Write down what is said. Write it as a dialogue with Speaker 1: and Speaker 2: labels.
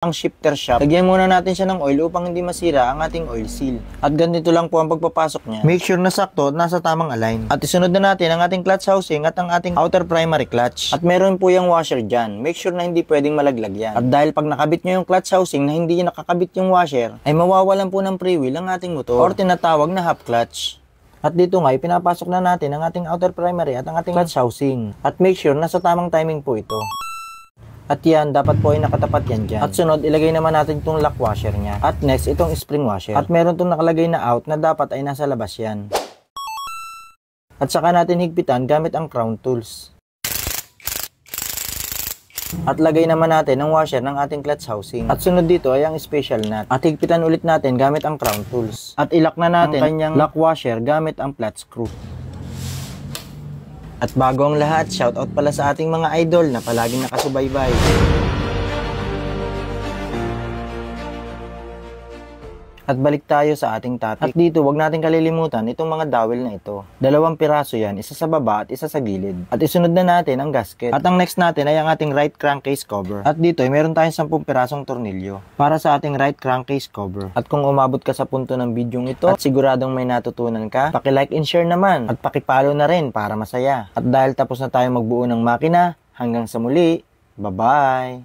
Speaker 1: ang shifter shaft, lagyan muna natin siya ng oil upang hindi masira ang ating oil seal. At ganito lang po ang pagpapasok niya. Make sure na sakto at nasa tamang align. At isunod na natin ang ating clutch housing at ang ating outer primary clutch. At meron po yung washer dyan. Make sure na hindi pwedeng malaglag yan. At dahil pag nakabit nyo yung clutch housing na hindi nakakabit yung washer, ay mawawalan po ng free wheel ang ating motor or tinatawag na half clutch. At dito nga, pinapasok na natin ang ating outer primary at ang ating clutch housing. At make sure nasa tamang timing po ito. At yan, dapat po ay nakatapat yan dyan. At sunod, ilagay naman natin itong lock washer niya. At next, itong spring washer. At meron itong nakalagay na out na dapat ay nasa labas yan. At saka natin higpitan gamit ang crown tools. At lagay naman natin ang washer ng ating clutch housing. At sunod dito ay ang special nut. At higpitan ulit natin gamit ang crown tools. At ilak na natin ang kanyang lock washer gamit ang flat screw. At bago ang lahat, shoutout pala sa ating mga idol na palaging nakasubaybay. At balik tayo sa ating topic. At dito, wag natin kalilimutan itong mga dowel na ito. 2 piraso yan, isa sa baba at isa sa gilid. At isunod na natin ang gasket. At ang next natin ay ang ating right crankcase cover. At dito ay meron tayong 10 pirasong tornilyo para sa ating right crankcase cover. At kung umabot ka sa punto ng bidyong ito at siguradong may natutunan ka, paki-like and share naman at paki-follow na rin para masaya. At dahil tapos na tayo magbuo ng makina, hanggang sa muli, bye-bye!